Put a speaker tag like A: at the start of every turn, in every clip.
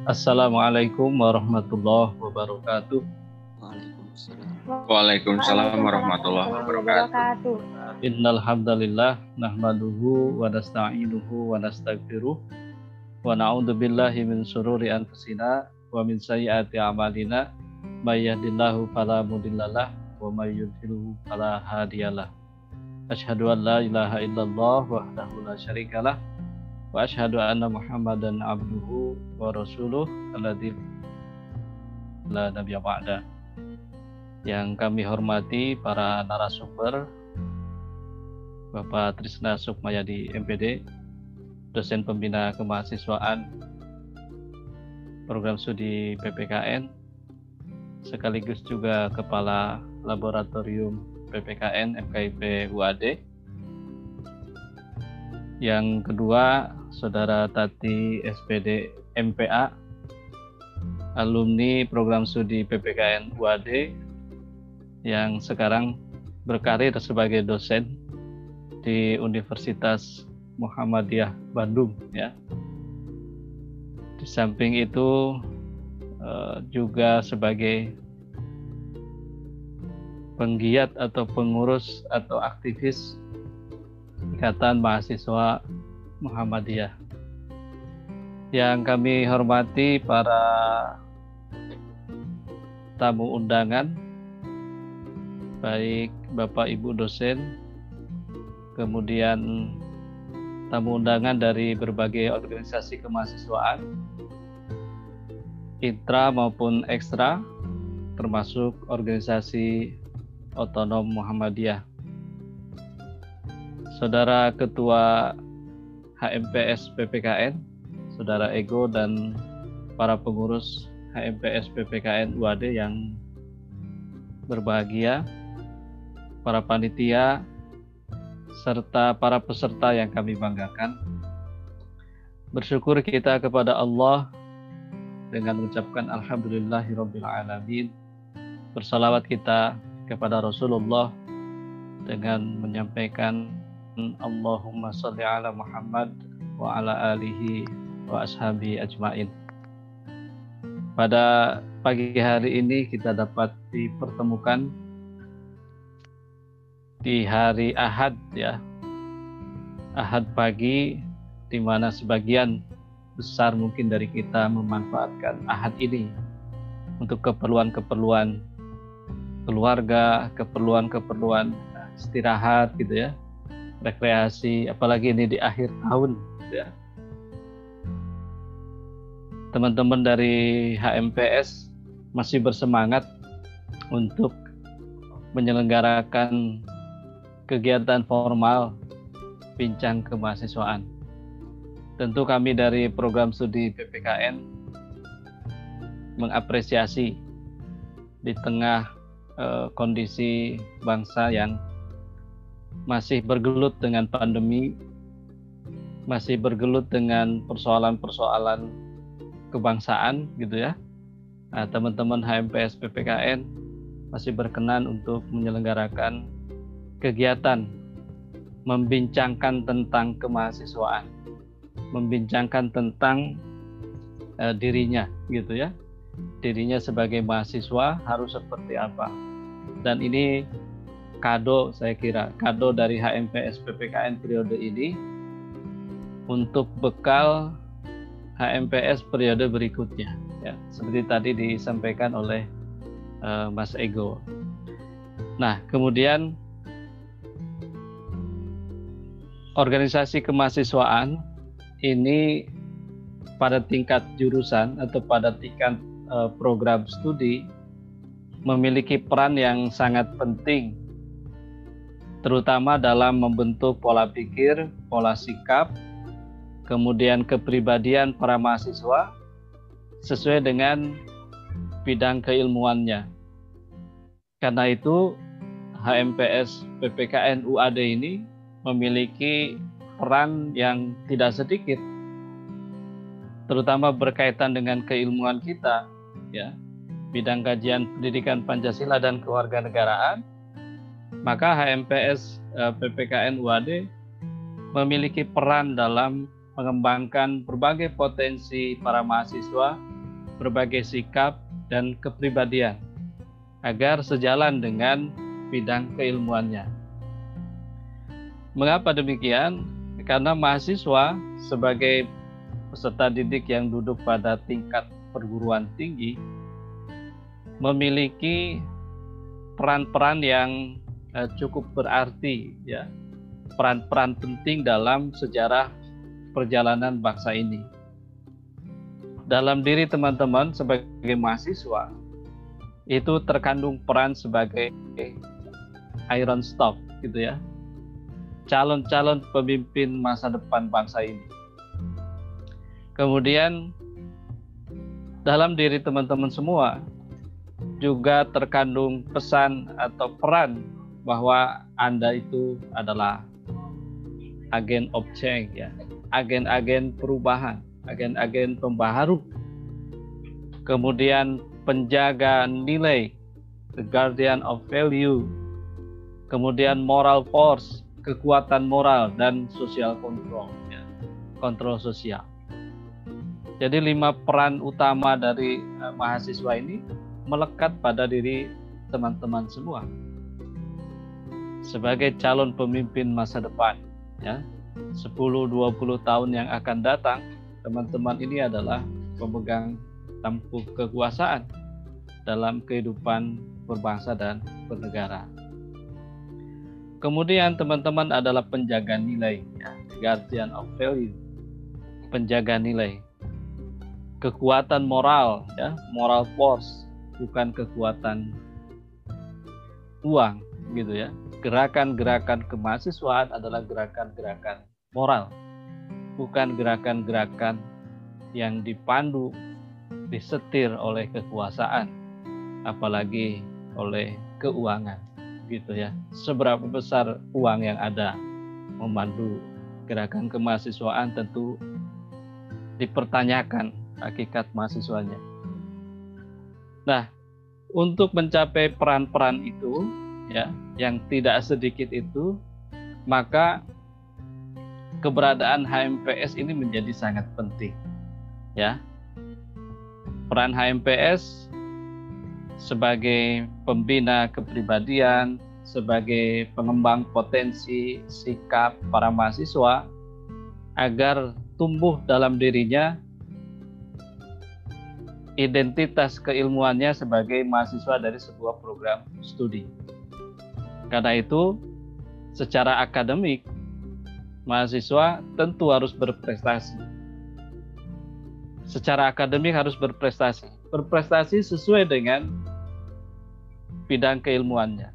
A: Assalamualaikum warahmatullahi wabarakatuh.
B: Waalaikumsalam.
C: Waalaikumsalam warahmatullahi wabarakatuh.
A: Innal hamdalillah nahmaduhu wa nasta'inuhu wa nastaghfiruh wa na'udzu billahi min syururi anfusina wa min sayyiati a'malina may yahdihillahu fala mudhillalah wa may yudhlil fala hadiyalah. Asyhadu an la ilaha illallah wahdahu la syarikalah wa asyhadu anna Muhammadan abduhu wa rasuluh alladzi la nabiyya ba'da. Yang kami hormati para narasumber, Bapak Trisna Sukmayadi MPD, dosen pembina kemahasiswaan program studi PPKN, sekaligus juga Kepala Laboratorium PPKN FKIP UAD. Yang kedua, Saudara Tati SPD MPA, alumni program studi PPKN UAD yang sekarang berkarir sebagai dosen di Universitas Muhammadiyah Bandung, ya. Di samping itu juga sebagai penggiat atau pengurus atau aktivis Ikatan Mahasiswa Muhammadiyah. Yang kami hormati para tamu undangan, baik Bapak Ibu dosen, kemudian tamu undangan dari berbagai organisasi kemahasiswaan, intra maupun ekstra, termasuk organisasi otonom Muhammadiyah. Saudara Ketua HMPS PPKN, Saudara Ego, dan para pengurus HMPS PPKN UAD yang berbahagia, para panitia, serta para peserta yang kami banggakan. Bersyukur kita kepada Allah dengan mengucapkan Alhamdulillahirabbil alamin. Bersalawat kita kepada Rasulullah dengan menyampaikan Allahumma sholli ala Muhammad wa ala alihi wa ashabi ajmain. Pada pagi hari ini kita dapat dipertemukan di hari Ahad, ya. Ahad pagi, di mana sebagian besar mungkin dari kita memanfaatkan Ahad ini untuk keperluan-keperluan keluarga, keperluan-keperluan istirahat gitu ya, rekreasi, apalagi ini di akhir tahun gitu ya. Teman-teman dari HMPS masih bersemangat untuk menyelenggarakan kegiatan formal bincang kemahasiswaan. Tentu kami dari program studi PPKN mengapresiasi di tengah kondisi bangsa yang masih bergelut dengan pandemi, masih bergelut dengan persoalan-persoalan kebangsaan gitu ya. Nah, teman-teman HMPS PPKN masih berkenan untuk menyelenggarakan kegiatan membincangkan tentang kemahasiswaan, membincangkan tentang dirinya gitu ya. Dirinya sebagai mahasiswa harus seperti apa. Dan ini kado, saya kira kado dari HMPS PPKN periode ini untuk bekal HMPS periode berikutnya, ya, seperti tadi disampaikan oleh Mas Ego. Nah, kemudian organisasi kemahasiswaan ini pada tingkat jurusan atau pada tingkat program studi memiliki peran yang sangat penting, terutama dalam membentuk pola pikir, pola sikap, kemudian kepribadian para mahasiswa sesuai dengan bidang keilmuannya. Karena itu HMPS PPKN UAD ini memiliki peran yang tidak sedikit, terutama berkaitan dengan keilmuan kita, ya, bidang kajian pendidikan Pancasila dan kewarganegaraan. Maka HMPS PPKN UAD memiliki peran dalam mengembangkan berbagai potensi para mahasiswa berbagai sikap dan kepribadian agar sejalan dengan bidang keilmuannya. Mengapa demikian? Karena mahasiswa sebagai peserta didik yang duduk pada tingkat perguruan tinggi memiliki peran-peran yang cukup berarti, ya, peran-peran penting dalam sejarah perjalanan bangsa ini. Dalam diri teman-teman sebagai mahasiswa itu terkandung peran sebagai iron stock, gitu ya, calon-calon pemimpin masa depan bangsa ini. Kemudian dalam diri teman-teman semua juga terkandung pesan atau peran bahwa Anda itu adalah agen of change, ya, agen-agen perubahan, agen-agen pembaharu. Kemudian penjaga nilai, the guardian of value. Kemudian moral force, kekuatan moral, dan social control, ya, kontrol sosial. Jadi 5 peran utama dari mahasiswa ini melekat pada diri teman-teman semua sebagai calon pemimpin masa depan, ya. 10-20 tahun yang akan datang, teman-teman ini adalah pemegang tampuk kekuasaan dalam kehidupan berbangsa dan bernegara. Kemudian teman-teman adalah penjaga nilai, ya, guardian of value, penjaga nilai, kekuatan moral, ya, moral force, bukan kekuatan uang, gitu ya. Gerakan-gerakan kemahasiswaan adalah gerakan-gerakan moral, bukan gerakan-gerakan yang dipandu, disetir oleh kekuasaan, apalagi oleh keuangan, gitu ya. Seberapa besar uang yang ada memandu gerakan kemahasiswaan tentu dipertanyakan hakikat mahasiswanya. Nah, untuk mencapai peran-peran itu, ya, yang tidak sedikit itu, maka keberadaan HMPS ini menjadi sangat penting, ya. Peran HMPS sebagai pembina kepribadian, sebagai pengembang potensi sikap para mahasiswa agar tumbuh dalam dirinya identitas keilmuannya sebagai mahasiswa dari sebuah program studi. Karena itu, secara akademik, mahasiswa tentu harus berprestasi. Secara akademik harus berprestasi. Berprestasi sesuai dengan bidang keilmuannya.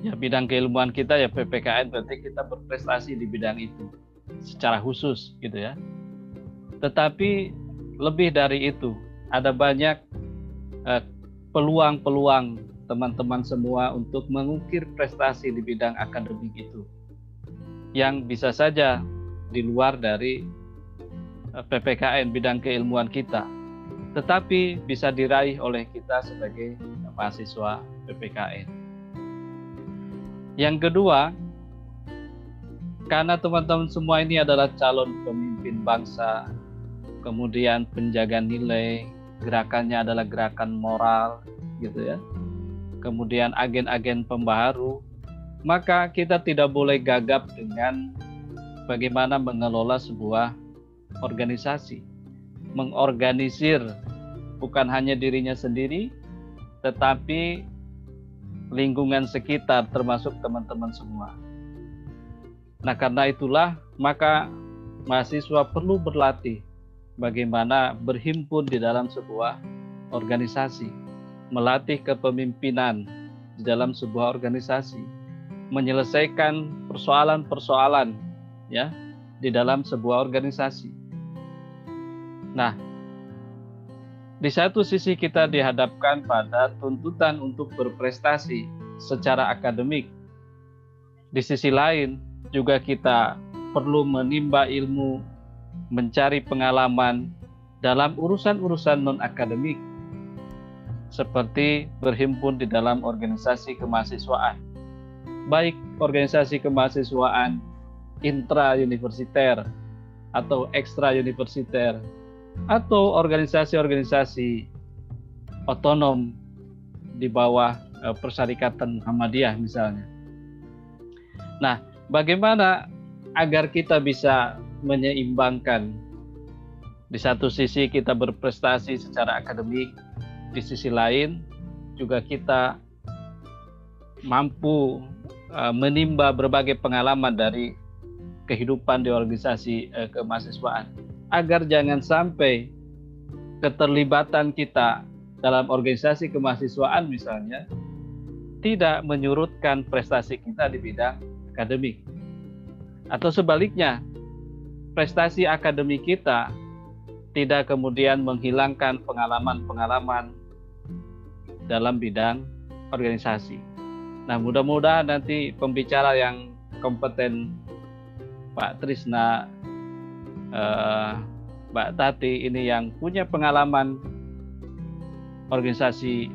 A: Ya, bidang keilmuan kita ya PPKN, berarti kita berprestasi di bidang itu secara khusus, gitu ya. Tetapi lebih dari itu, ada banyak peluang-peluang teman-teman semua untuk mengukir prestasi di bidang akademik itu, yang bisa saja di luar dari PPKN, bidang keilmuan kita, tetapi bisa diraih oleh kita sebagai mahasiswa PPKN. Yang kedua, karena teman-teman semua ini adalah calon pemimpin bangsa, kemudian penjaga nilai, gerakannya adalah gerakan moral, gitu ya. Kemudian agen-agen pembaharu, maka kita tidak boleh gagap dengan bagaimana mengelola sebuah organisasi, mengorganisir bukan hanya dirinya sendiri, tetapi lingkungan sekitar termasuk teman-teman semua. Nah, karena itulah maka mahasiswa perlu berlatih bagaimana berhimpun di dalam sebuah organisasi, melatih kepemimpinan di dalam sebuah organisasi, menyelesaikan persoalan-persoalan, ya, di dalam sebuah organisasi. Nah, di satu sisi kita dihadapkan pada tuntutan untuk berprestasi secara akademik. Di sisi lain juga kita perlu menimba ilmu, mencari pengalaman dalam urusan-urusan non-akademik, seperti berhimpun di dalam organisasi kemahasiswaan, baik organisasi kemahasiswaan intra-universiter atau ekstra-universiter, atau organisasi-organisasi otonom di bawah Persyarikatan Muhammadiyah misalnya. Nah, bagaimana agar kita bisa menyeimbangkan, di satu sisi kita berprestasi secara akademik, di sisi lain juga kita mampu menimba berbagai pengalaman dari kehidupan di organisasi kemahasiswaan, agar jangan sampai keterlibatan kita dalam organisasi kemahasiswaan misalnya tidak menyurutkan prestasi kita di bidang akademik, atau sebaliknya prestasi akademik kita tidak kemudian menghilangkan pengalaman-pengalaman dalam bidang organisasi. Nah, mudah-mudahan nanti pembicara yang kompeten, Pak Trisna, Mbak Tati ini yang punya pengalaman organisasi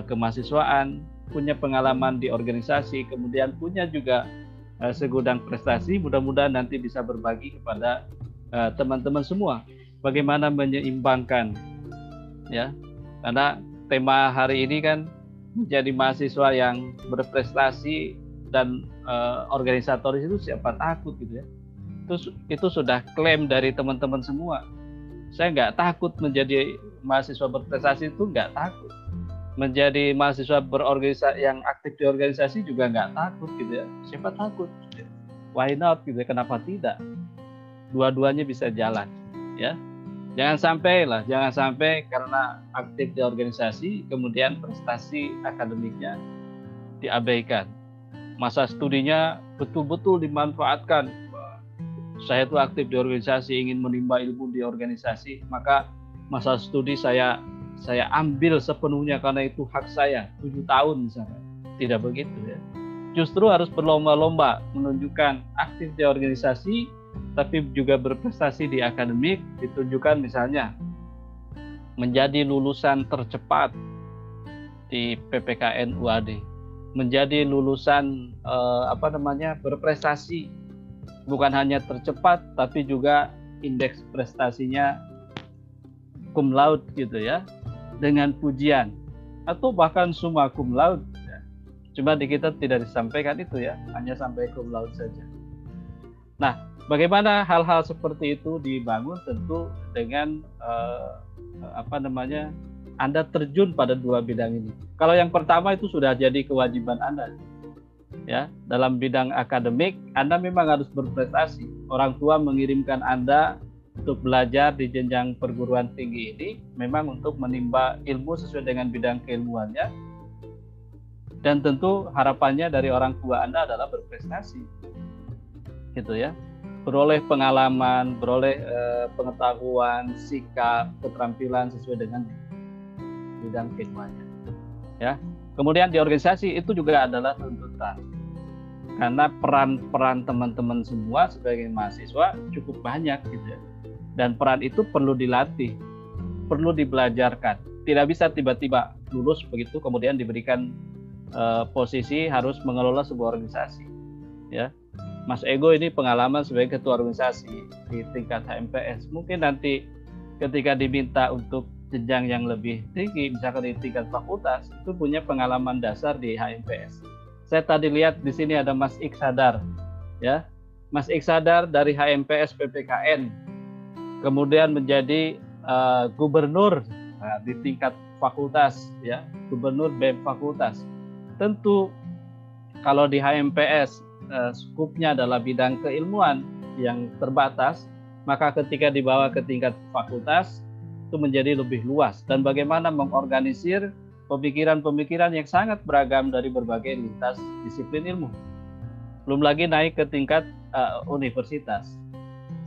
A: kemahasiswaan, punya pengalaman di organisasi, kemudian punya juga segudang prestasi, mudah-mudahan nanti bisa berbagi kepada teman-teman semua bagaimana menyeimbangkan, ya, karena tema hari ini kan menjadi mahasiswa yang berprestasi dan organisatoris itu siapa takut gitu ya. Itu sudah klaim dari teman-teman semua. Saya nggak takut menjadi mahasiswa berprestasi, itu nggak takut. Menjadi mahasiswa berorganisasi yang aktif di organisasi juga nggak takut gitu ya. Siapa takut? Why not gitu ya? Kenapa tidak? Dua-duanya bisa jalan, ya. Jangan sampai karena aktif di organisasi kemudian prestasi akademiknya diabaikan. Masa studinya betul-betul dimanfaatkan. Saya itu aktif di organisasi, ingin menimba ilmu di organisasi, maka masa studi saya ambil sepenuhnya karena itu hak saya, 7 tahun misalnya. Tidak begitu ya. Justru harus berlomba-lomba menunjukkan aktif di organisasi tapi juga berprestasi di akademik, ditunjukkan misalnya menjadi lulusan tercepat di PPKN UAD, menjadi lulusan berprestasi, bukan hanya tercepat tapi juga indeks prestasinya cum laude gitu ya, dengan pujian, atau bahkan summa cum laude ya. Cuma di kita tidak disampaikan itu ya, hanya sampai cum laude saja. Nah, bagaimana hal-hal seperti itu dibangun? Tentu dengan Anda terjun pada dua bidang ini. Kalau yang pertama itu sudah jadi kewajiban Anda. Ya, dalam bidang akademik Anda memang harus berprestasi. Orang tua mengirimkan Anda untuk belajar di jenjang perguruan tinggi ini memang untuk menimba ilmu sesuai dengan bidang keilmuannya. Dan tentu harapannya dari orang tua Anda adalah berprestasi. Gitu ya. Beroleh pengalaman, beroleh pengetahuan, sikap, keterampilan sesuai dengan bidang keilmuannya. Ya. Kemudian di organisasi itu juga adalah tuntutan. Karena peran-peran teman-teman semua sebagai mahasiswa cukup banyak gitu ya. Dan peran itu perlu dilatih, perlu dibelajarkan. Tidak bisa tiba-tiba lulus begitu kemudian diberikan posisi harus mengelola sebuah organisasi. Ya. Mas Ego ini pengalaman sebagai ketua organisasi di tingkat HMPS. Mungkin nanti ketika diminta untuk jenjang yang lebih tinggi, misalkan di tingkat fakultas, itu punya pengalaman dasar di HMPS. Saya tadi lihat di sini ada Mas Iksadar, ya, Mas Iksadar dari HMPS PPKN, kemudian menjadi gubernur di tingkat fakultas, ya, gubernur BEM fakultas. Tentu kalau di HMPS skupnya adalah bidang keilmuan yang terbatas, maka ketika dibawa ke tingkat fakultas itu menjadi lebih luas, dan bagaimana mengorganisir pemikiran-pemikiran yang sangat beragam dari berbagai lintas disiplin ilmu. Belum lagi naik ke tingkat universitas.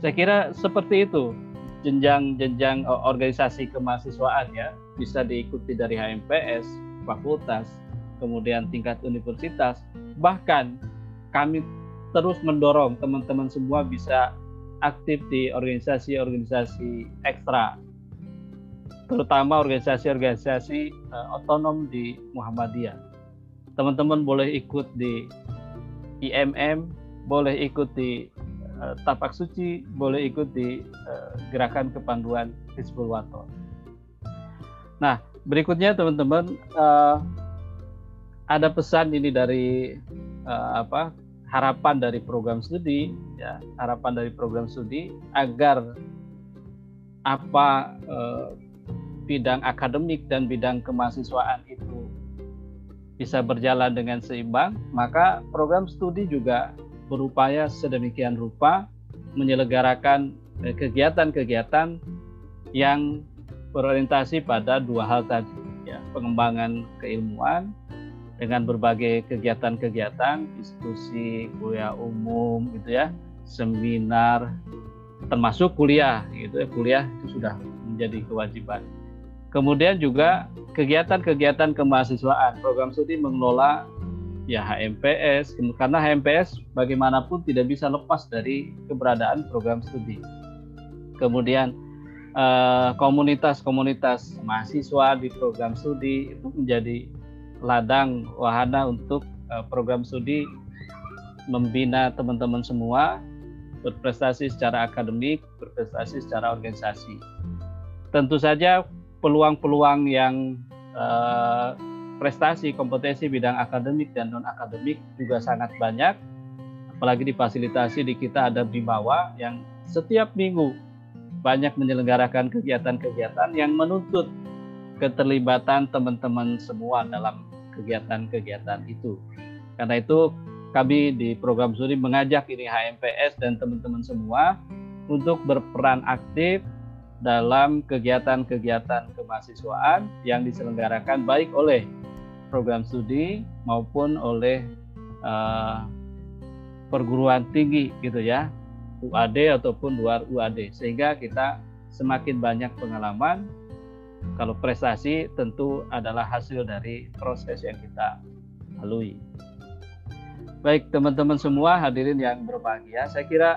A: Saya kira seperti itu jenjang-jenjang organisasi kemahasiswaan ya, bisa diikuti dari HMPS, fakultas, kemudian tingkat universitas. Bahkan kami terus mendorong teman-teman semua bisa aktif di organisasi-organisasi ekstra, terutama organisasi-organisasi otonom di Muhammadiyah. Teman-teman boleh ikut di IMM, boleh ikut di tapak suci, boleh ikut di gerakan kepanduan Hizbul Waton. Nah, berikutnya teman-teman, ada pesan ini dari harapan dari program studi, ya, harapan dari program studi agar bidang akademik dan bidang kemahasiswaan itu bisa berjalan dengan seimbang, maka program studi juga berupaya sedemikian rupa menyelenggarakan kegiatan-kegiatan yang berorientasi pada dua hal tadi, ya, pengembangan keilmuan dengan berbagai kegiatan-kegiatan, diskusi, kuliah umum, gitu ya, seminar, termasuk kuliah, gitu ya, kuliah itu sudah menjadi kewajiban. Kemudian juga kegiatan-kegiatan kemahasiswaan, program studi mengelola ya HMPS, karena HMPS bagaimanapun tidak bisa lepas dari keberadaan program studi. Kemudian komunitas-komunitas mahasiswa di program studi itu menjadi ladang wahana untuk program studi membina teman-teman semua berprestasi secara akademik, berprestasi secara organisasi. Tentu saja peluang-peluang yang prestasi, kompetensi bidang akademik dan non-akademik juga sangat banyak, apalagi difasilitasi di kita ada Bimawa yang setiap minggu banyak menyelenggarakan kegiatan-kegiatan yang menuntut keterlibatan teman-teman semua dalam kegiatan-kegiatan itu. Karena itu kami di program studi mengajak ini HMPS dan teman-teman semua untuk berperan aktif dalam kegiatan-kegiatan kemahasiswaan yang diselenggarakan baik oleh program studi maupun oleh perguruan tinggi, gitu ya, UAD ataupun luar UAD, sehingga kita semakin banyak pengalaman. Kalau prestasi tentu adalah hasil dari proses yang kita lalui. Baik teman-teman semua hadirin yang berbahagia, saya kira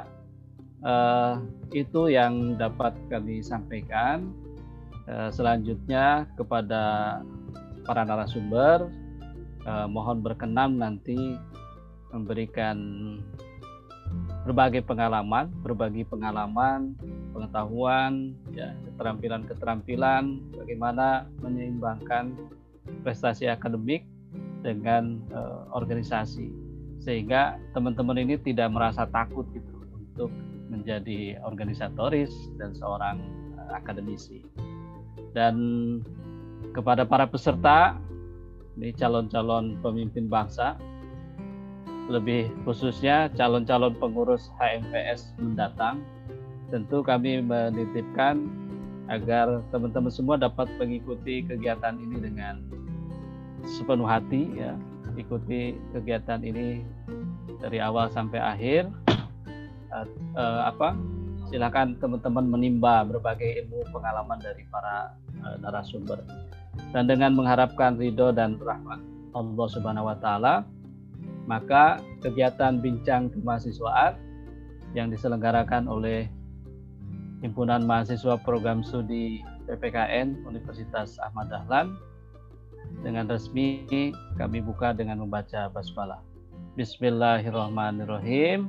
A: itu yang dapat kami sampaikan. Selanjutnya kepada para narasumber, mohon berkenan nanti memberikan berbagi pengalaman, pengetahuan, ya, keterampilan bagaimana menyeimbangkan prestasi akademik dengan organisasi, sehingga teman-teman ini tidak merasa takut gitu untuk menjadi organisatoris dan seorang akademisi. Dan kepada para peserta, ini calon-calon pemimpin bangsa, lebih khususnya calon-calon pengurus HMPS mendatang, tentu kami menitipkan agar teman-teman semua dapat mengikuti kegiatan ini dengan sepenuh hati, ya, ikuti kegiatan ini dari awal sampai akhir. Silakan teman-teman menimba berbagai ilmu pengalaman dari para narasumber, dan dengan mengharapkan ridho dan rahmat Allah Subhanahu wa Ta'ala, maka kegiatan bincang kemahasiswaan yang diselenggarakan oleh Himpunan Mahasiswa Program Studi PPKN Universitas Ahmad Dahlan dengan resmi kami buka dengan membaca basmalah. Bismillahirrahmanirrahim.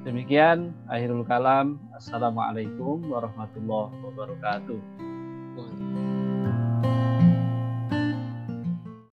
A: Demikian akhirul kalam. Assalamualaikum warahmatullahi wabarakatuh.